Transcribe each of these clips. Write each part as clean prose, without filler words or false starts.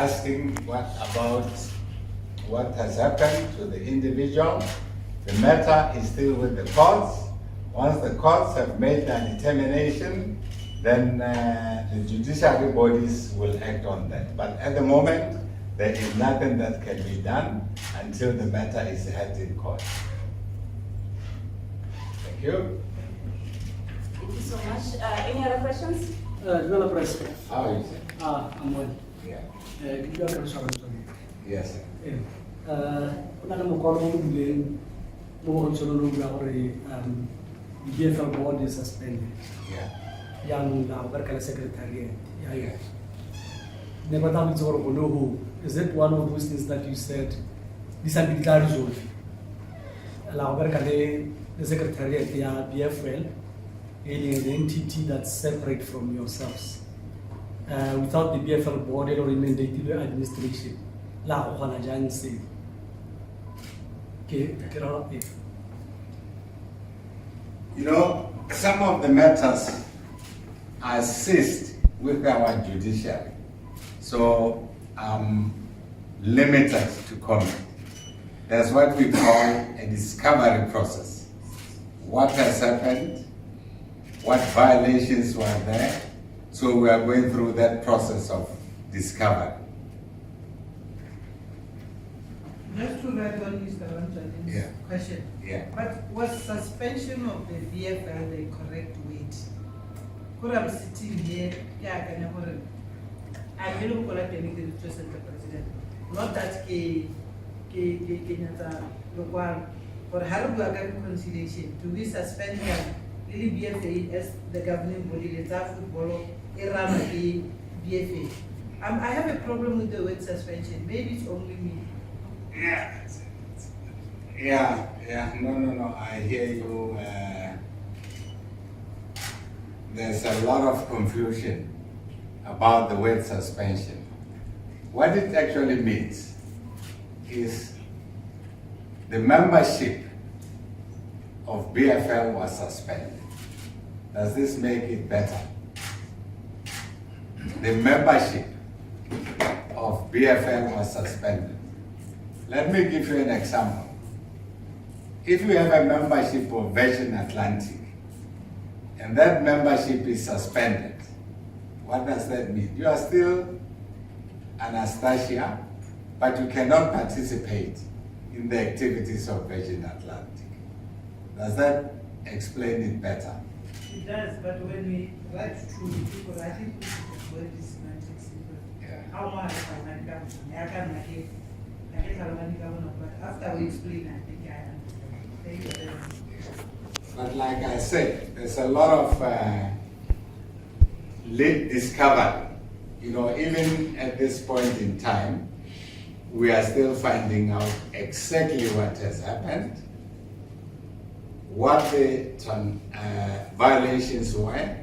asking about what has happened to the individual. The matter is still with the courts. Once the courts have made a determination, then the judiciary bodies will act on that. But at the moment, there is nothing that can be done until the matter is heard in court. Thank you. Thank you so much. Any other questions? Develop President. How are you, sir? I'm well. Yeah. Yes. Yes, sir. The BFL board is suspended. Yeah. Young Berkala Secretariat. Yeah. Is it one of those things that you said this has been resolved? The Secretariat, they are BFL, the entity that's separate from yourselves. Without the BFL board or in the administration, You know, some of the matters are seized with our judiciary. So I'm limited to comment. There's what we call a discovery process. What has happened? What violations were there? So we are going through that process of discovery. Just to write on Mr. Ramchand's question. Yeah. But was suspension of the VFL the correct weight? Could I'm sitting here, I will collect anything to the president. Not that Kenyatta for Harabu conciliation to be suspended really BFA as the governing body, the football, Iran BFA. I have a problem with the word suspension. Maybe it's only me. Yeah. No. I hear you. There's a lot of confusion about the word suspension. What it actually means is the membership of BFL was suspended. Does this make it better? The membership of BFL was suspended. Let me give you an example. If you have a membership of Virgin Atlantic and that membership is suspended, what does that mean? You are still Anastasia, but you cannot participate in the activities of Virgin Atlantic. Does that explain it better? It does, but when we write through people, I think this is the word is semantic. How much I can but after we explain, I think I understand. Thank you very much. But like I said, there's a lot of late discovery. You know, even at this point in time, we are still finding out exactly what has happened, what the violations were,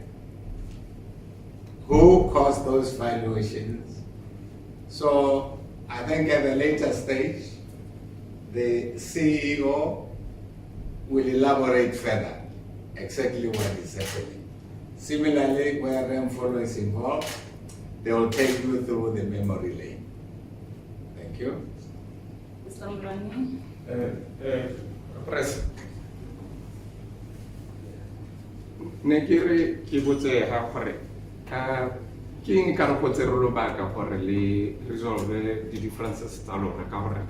who caused those violations. So I think at a later stage, the CEO will elaborate further exactly what is happening. Similarly, where Remfolo is involved, they will take you through the memory lane. Thank you. Mr. Mbrani? Press. Nekiri kibutse ha gore ke eng ka re go tserolo baka gore le resolve the differences tsa lona ka gore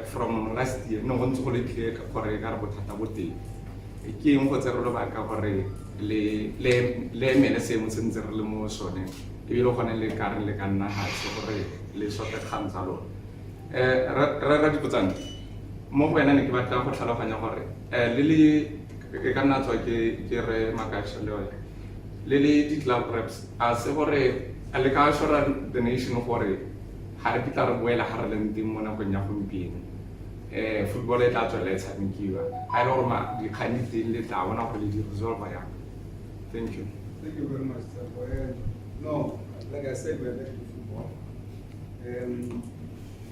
from last year no go ntse go le clear ka gore ka re bothata bo teng ke eng go tserolo baka gore le mele se mo sentse re le mo sone e bile gone le ka re le ka nna ha se gore le sote kgang tsa lona ra dipotsana mo go wena ne ke batla go tlhaloganya gore le ka nna tswa ke re makasha le yone le di-club reps a se gore a le ka assura the nation gore ga re kitla re boela ga re leng teng mo nakong ya gompieno football e tla tswela e tshamekiwa ga e le gore dikgang di teng le tla bona gore le di-resolve yang. Thank you. Thank you very much, sir. No, like I said, we're back to football. And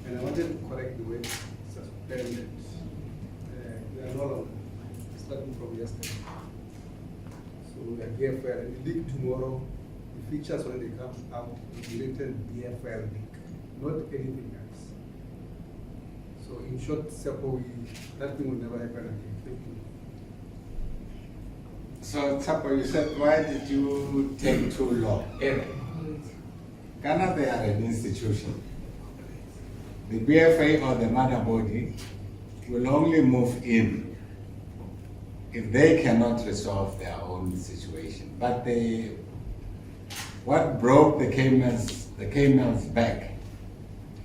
I wanted to correct the word suspended. We are no longer starting from yesterday. So we are BFL. And the league tomorrow, the features when they come out will be written BFL League. not anything else. So in short, Sepo, that thing will never happen again. Thank you. So, Tsapo, you said, why did you take too long? Ghana, they are an institution. The BFA or the mother body will only move in if they cannot resolve their own situation. But what broke the camel's back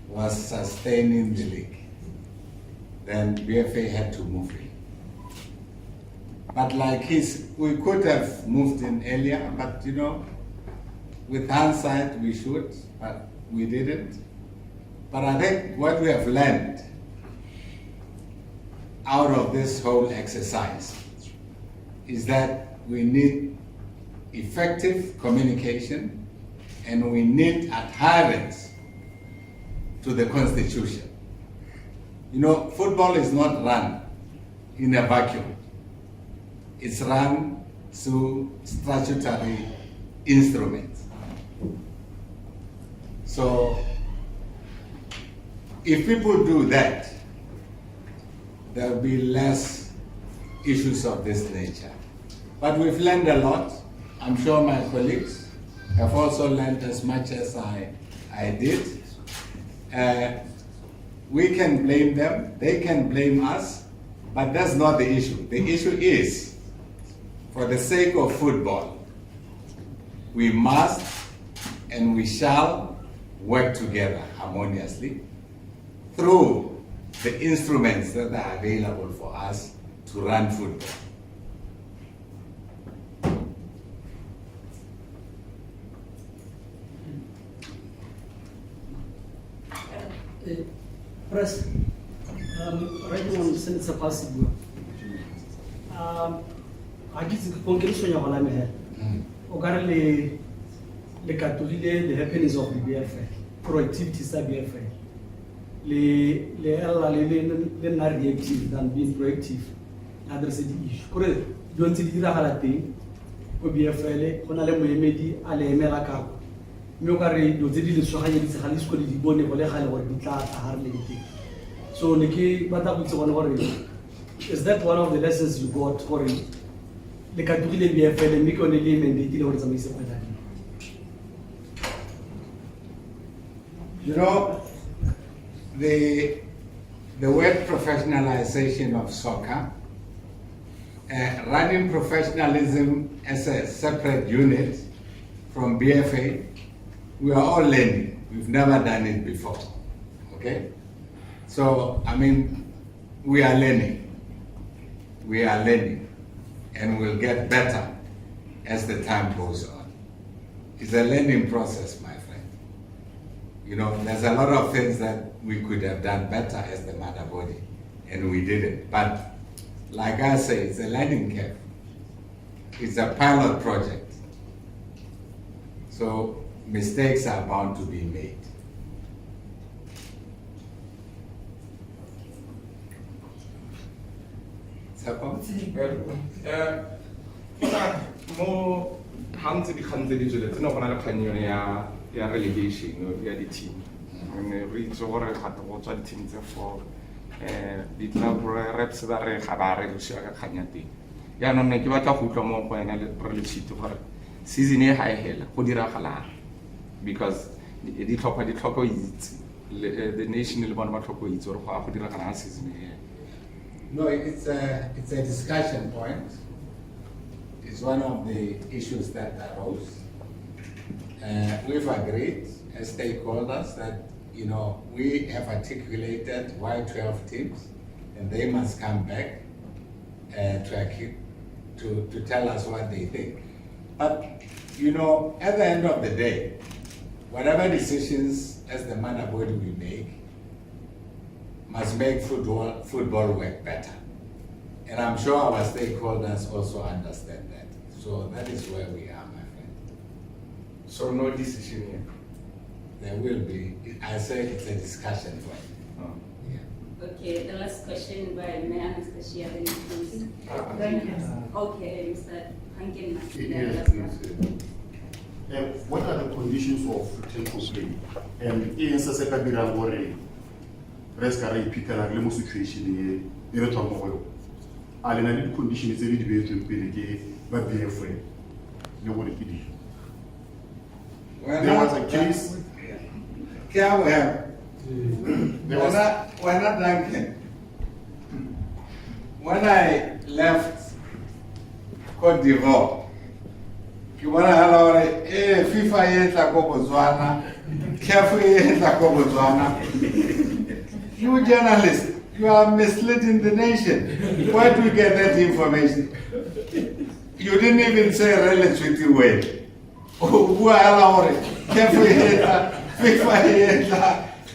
was sustaining the league. Then BFA had to move in. But we could have moved in earlier, but with hindsight we should, but we didn't. But I think what we have learned out of this whole exercise is that we need effective communication and we need adherence to the Constitution. Football is not run in a vacuum. It's run through statutory instruments. So if people do that, there will be less issues of this nature. But we've learned a lot. I'm sure my colleagues have also learned as much as I did. We can blame them, they can blame us, but that's not the issue. The issue is, for the sake of football, we must and we shall work together harmoniously through the instruments that are available for us to run football. Press, right now, since it's possible. I guess the conclusion of what I'm here. Ogarle, the happenings of the BFA, proactivities of BFA. Le not reactive than being proactive. Address the issue. Correct. Don't see the Harati, BFA, Honale Mmegi, Ale Melaka. Mokare, do the Sohaya, the Halisco, the Bone, or the Harley. So, Niki, but that was one worry. Is that one of the lessons you got for it? The Katuli BFL and Miko Nelim and the Tilo Zamisa. The word professionalization of soccer, running professionalism as a separate unit from BFA, we are all learning. We've never done it before, okay? So, we are learning. We are learning, and we'll get better as the time goes on. It's a learning process, my friend. There's a lot of things that we could have done better as the mother body, and we didn't. But like I say, it's a learning curve. It's a pilot project. So mistakes are bound to be made. Mo hantse dikgang tse di tsweletse go na le kgang yone ya relegation ya di-team. Re itse gore gate go tswa di-team tse 4 di-club reps ba re ga ba relosiwa ka kgang ya teng. Yaanong ne ke batla go utlwa mo go wena Letshwiti gore season e ga e hela go diragalang, because ditlhopha di tlhoka go itse, the nation le bona ba tlhoka go itse gore go diragalang season e hela. No, it's a discussion point. It's one of the issues that arose. We've agreed as stakeholders that we have articulated why 12 teams, and they must come back to tell us what they think. But at the end of the day, whatever decisions as the mother body we make must make football work better. And I'm sure our stakeholders also understand that. So that is where we are, my friend. So no decision here? There will be. I say it's a discussion point. Oh. Yeah. Okay, the last question by Mayor Anastasia, please. Thank you. Okay, Mr. Hankin. Yes, please. What are the conditions of tempo play? And in Saseka Birangore, Rescare Picala Lemo situation, Erotomo. Alena conditions every debate to Pelike, but be afraid. No one did. There was a case. We're not Duncan. When I left Cote d'Ivoire, you want to allow FIFA yet like Botswana, careful yet like Botswana. You journalists, you are misleading the nation. Where do you get that information? You didn't even say Letshwiti way. Who are allowed careful yet, FIFA yet.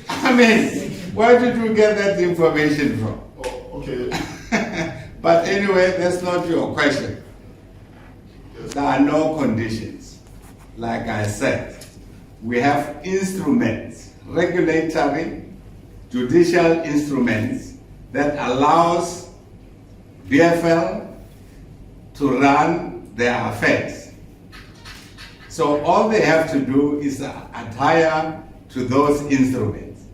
I mean, where did you get that information from? Oh, okay. But anyway, that's not your question. There are no conditions. Like I said, we have instruments, regulatory, judicial instruments that allows BFL to run their affairs. So all they have to do is adhere to those instruments.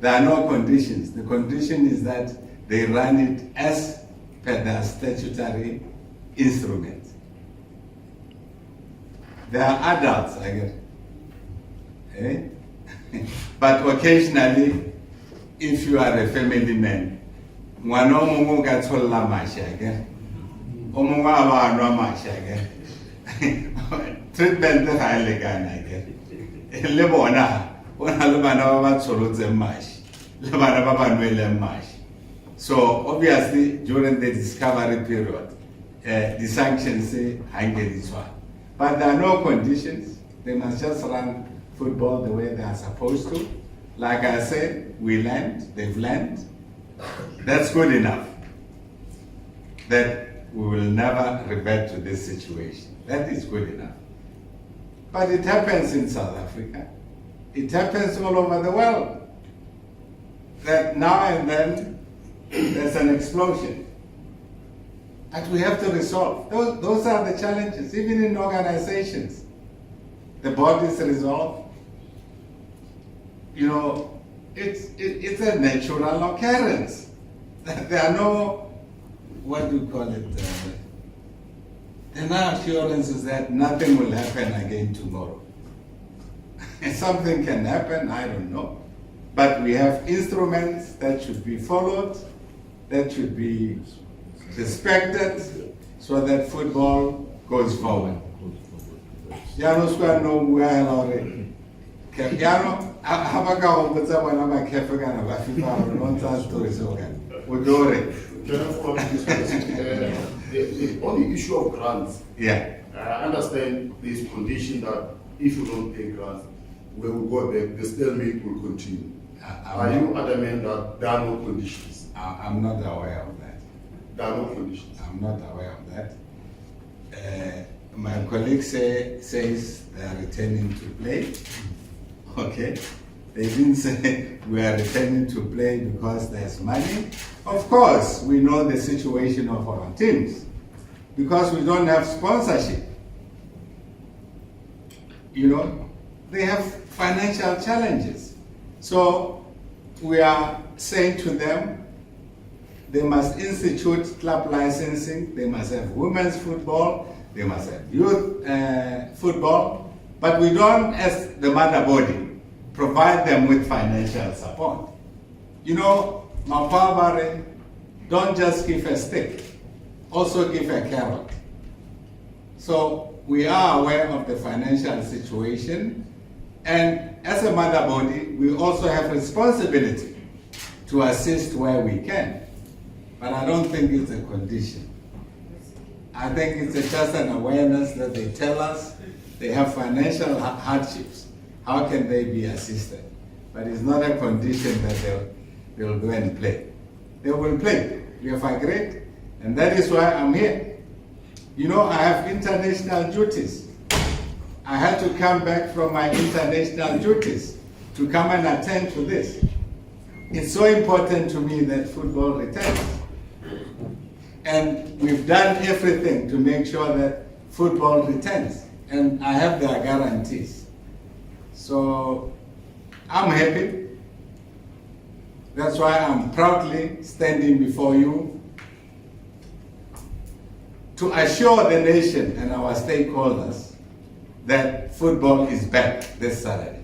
There are no conditions. The condition is that they run it as per their statutory instruments. They are adults, I guess. Eh? But occasionally, if you are a family man, ngwana o mongwe o ka tsholla mašwi again. O mongwe a ba a nwa mašwi again. Treatment ga e lekane again. Le bona, o na le bana ba ba tsholotse mašwi, le bana ba ba nweleng mašwi. So obviously, during the discovery period, the sanctions say hang this one. But there are no conditions. They must just run football the way they are supposed to. Like I said, we learned, they've learned. That's good enough. That we will never revert to this situation. That is good enough. But it happens in South Africa. It happens all over the world. That now and then, there's an explosion. And we have to resolve. Those are the challenges, even in organizations. The bodies resolve. You know, it's a natural occurrence. There are no, what do you call it? There are no assurances that nothing will happen again tomorrow. Something can happen, I don't know. But we have instruments that should be followed, that should be respected, so that football goes forward. Yano square no where already. Yano, how about my Kefagana, Bafifa, non stories organ. Udore. Can I follow this question? The only issue of grants. Yeah. I understand this condition that if you don't pay grants, we will go back, the stalemate will continue. Are you adamant that there are no conditions? I'm not aware of that. There are no conditions. I'm not aware of that. My colleague says they are returning to play. Okay. They didn't say we are returning to play because there's money. Of course, we know the situation of our teams because we don't have sponsorship. You know, they have financial challenges. So we are saying to them, they must institute club licensing, they must have women's football, they must have youth football, but we don't, as the mother body, provide them with financial support. You know, Mapabare, don't just give a stick, also give a carrot. So we are aware of the financial situation, and as a mother body, we also have responsibility to assist where we can. But I don't think it's a condition. I think it's just an awareness that they tell us they have financial hardships. How can they be assisted? But it's not a condition that they'll go and play. They will play. We have agreed, and that is why I'm here. You know, I have international duties. I had to come back from my international duties to come and attend to this. It's so important to me that football returns. And we've done everything to make sure that football returns. and I have their guarantees. So I'm happy. That's why I'm proudly standing before you to assure the nation and our stakeholders that football is back this Saturday.